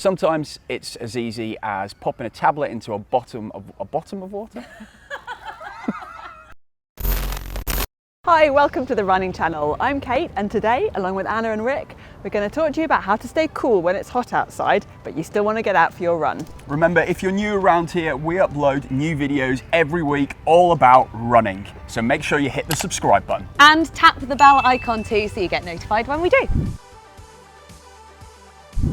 Sometimes it's as easy as popping a tablet into a bottom of water. Hi, welcome to the Running Channel. I'm Kate, and today, along with Anna and Rick, we're going to talk to you about how to stay cool when it's hot outside, but you still want to get out for your run. Remember, if you're new around here, we upload new videos every week all about running. So make sure you hit the subscribe button. And tap the bell icon too so you get notified when we do.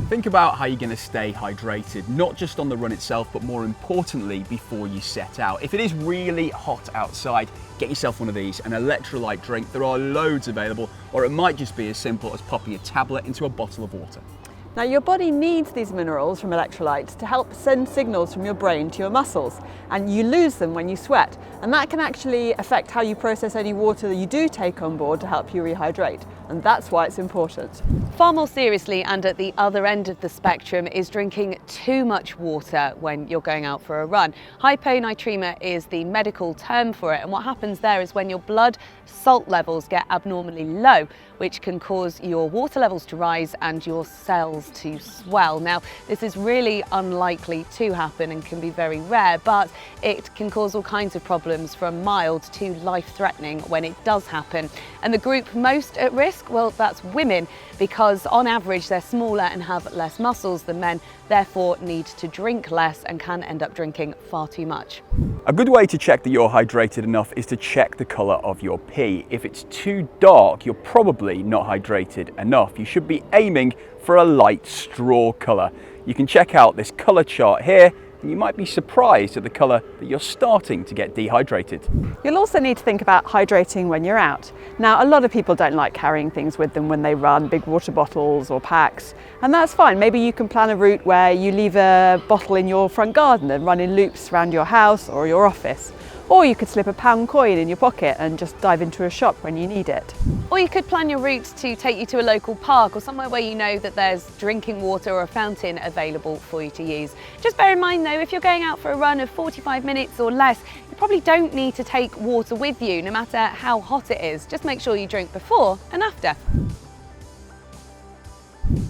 Think about how you're going to stay hydrated, not just on the run itself, but more importantly, before you set out. If it is really hot outside, get yourself one of these, an electrolyte drink. There are loads available, or it might just be as simple as popping a tablet into a bottle of water. Now, your body needs these minerals from electrolytes to help send signals from your brain to your muscles, and you lose them when you sweat, and that can actually affect how you process any water that you do take on board to help you rehydrate, and that's why it's important. Far more seriously, and at the other end of the spectrum, is drinking too much water when you're going out for a run. Hyponatremia is the medical term for it, and what happens there is when your blood salt levels get abnormally low, which can cause your water levels to rise and your cells to swell. Now, this is really unlikely to happen and can be very rare, but it can cause all kinds of problems from mild to life-threatening when it does happen. And the group most at risk, well, that's women, because on average they're smaller and have less muscles than men, therefore need to drink less and can end up drinking far too much. A good way to check that you're hydrated enough is to check the colour of your pee. If it's too dark, you're probably not hydrated enough. You should be aiming for a light straw colour. You can check out this colour chart here, and you might be surprised at the colour that you're starting to get dehydrated. You'll also need to think about hydrating when you're out. Now, a lot of people don't like carrying things with them when they run, big water bottles or packs, and that's fine. Maybe you can plan a route where you leave a bottle in your front garden and run in loops around your house or your office. Or you could slip a pound coin in your pocket and just dive into a shop when you need it. Or you could plan your route to take you to a local park or somewhere where you know that there's drinking water or a fountain available for you to use. Just bear in mind though, if you're going out for a run of 45 minutes or less, you probably don't need to take water with you, no matter how hot it is. Just make sure you drink before and after.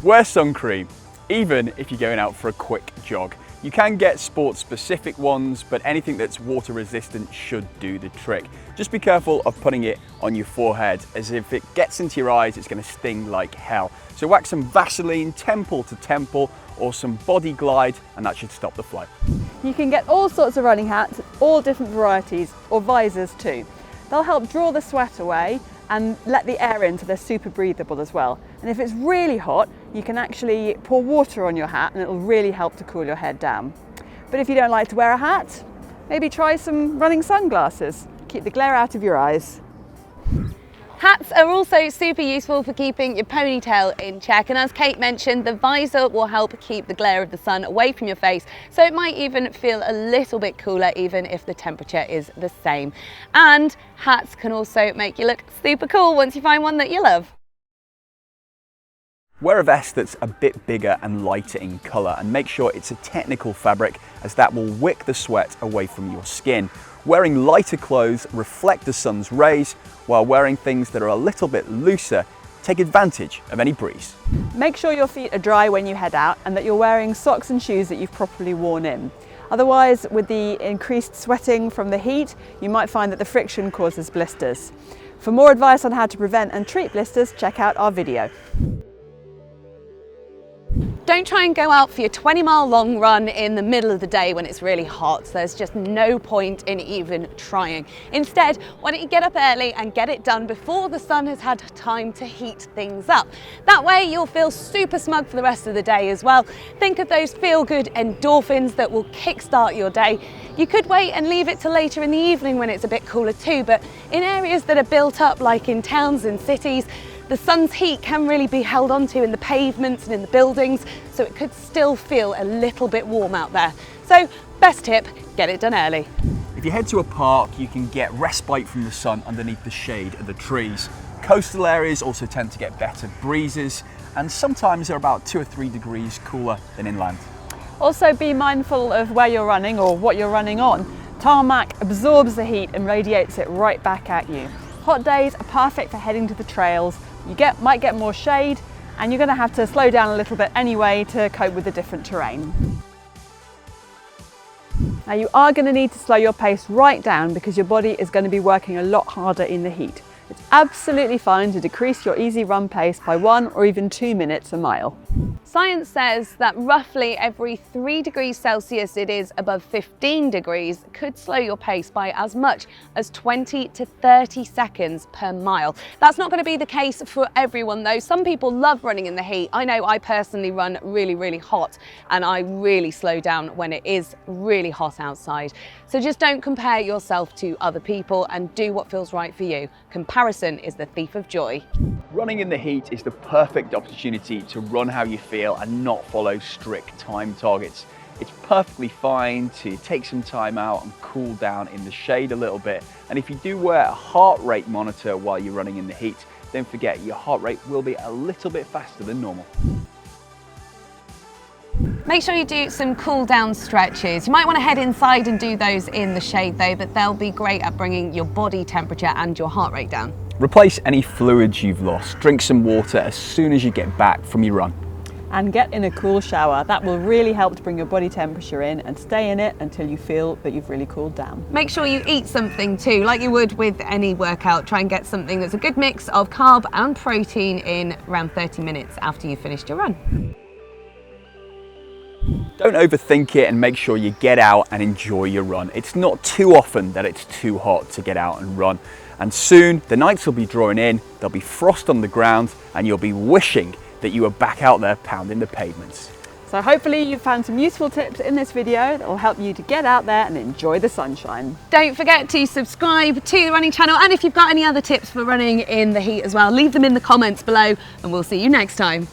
Wear sun cream, even if you're going out for a quick jog. You can get sport-specific ones, but anything that's water resistant should do the trick. Just be careful of putting it on your forehead, as if it gets into your eyes, it's going to sting like hell. So whack some Vaseline temple to temple or some Body Glide, and that should stop the flow. You can get all sorts of running hats, all different varieties, or visors too. They'll help draw the sweat away and let the air in, so they're super breathable as well. And if it's really hot, you can actually pour water on your hat and it'll really help to cool your head down. But if you don't like to wear a hat, maybe try some running sunglasses. Keep the glare out of your eyes. Hats are also super useful for keeping your ponytail in check, and as Kate mentioned, the visor will help keep the glare of the sun away from your face, so it might even feel a little bit cooler even if the temperature is the same. And hats can also make you look super cool once you find one that you love. Wear a vest that's a bit bigger and lighter in colour, and make sure it's a technical fabric, as that will wick the sweat away from your skin. Wearing lighter clothes reflect the sun's rays, while wearing things that are a little bit looser take advantage of any breeze. Make sure your feet are dry when you head out and that you're wearing socks and shoes that you've properly worn in. Otherwise, with the increased sweating from the heat, you might find that the friction causes blisters. For more advice on how to prevent and treat blisters, check out our video. Don't try and go out for your 20-mile long run in the middle of the day when it's really hot. There's just no point in even trying. Instead, why don't you get up early and get it done before the sun has had time to heat things up. That way you'll feel super smug for the rest of the day as well. Think of those feel-good endorphins that will kickstart your day. You could wait and leave it till later in the evening when it's a bit cooler too, but in areas that are built up like in towns and cities, the sun's heat can really be held onto in the pavements and in the buildings, so it could still feel a little bit warm out there. So, best tip, get it done early. If you head to a park, you can get respite from the sun underneath the shade of the trees. Coastal areas also tend to get better breezes, and sometimes they're about 2 or 3 degrees cooler than inland. Also, be mindful of where you're running or what you're running on. Tarmac absorbs the heat and radiates it right back at you. Hot days are perfect for heading to the trails. You might get more shade, and you're going to have to slow down a little bit anyway to cope with the different terrain. Now you are going to need to slow your pace right down because your body is going to be working a lot harder in the heat. It's absolutely fine to decrease your easy run pace by 1 or even 2 minutes a mile. Science says that roughly every 3 degrees Celsius it is above 15 degrees could slow your pace by as much as 20 to 30 seconds per mile. That's not going to be the case for everyone though. Some people love running in the heat. I know I personally run really hot and I really slow down when it is really hot outside. So just don't compare yourself to other people and do what feels right for you. Comparison is the thief of joy. Running in the heat is the perfect opportunity to run how you feel and not follow strict time targets. It's perfectly fine to take some time out and cool down in the shade a little bit. And if you do wear a heart rate monitor while you're running in the heat, don't forget your heart rate will be a little bit faster than normal. Make sure you do some cool down stretches. You might want to head inside and do those in the shade though, but they'll be great at bringing your body temperature and your heart rate down. Replace any fluids you've lost. Drink some water as soon as you get back from your run. And get in a cool shower. That will really help to bring your body temperature in, and stay in it until you feel that you've really cooled down. Make sure you eat something too, like you would with any workout. Try and get something that's a good mix of carb and protein in around 30 minutes after you've finished your run. Don't overthink it and make sure you get out and enjoy your run. It's not too often that it's too hot to get out and run. And soon the nights will be drawing in, there'll be frost on the ground, and you'll be wishing that you were back out there pounding the pavements. So hopefully you've found some useful tips in this video that will help you to get out there and enjoy the sunshine. Don't forget to subscribe to the running channel, and if you've got any other tips for running in the heat as well, leave them in the comments below and we'll see you next time.